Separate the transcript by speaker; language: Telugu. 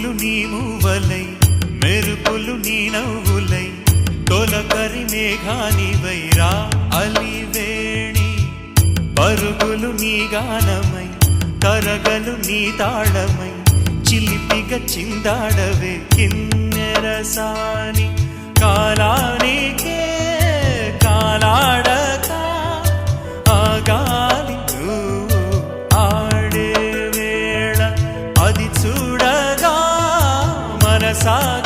Speaker 1: పువ్వులు నీ మూవలై మెరుపులు నీ నవ్వులై తొలకరి మేఘానివై రా అలివేణి పరుగులు నీ గానమై కరగలు నీ తాళమై చిలిపిగా చిందాడవే కిన్నెరసాని కాలానికే కాలాడక ఆగాలి ఆడే వేళ అది చూడగా మనసాగ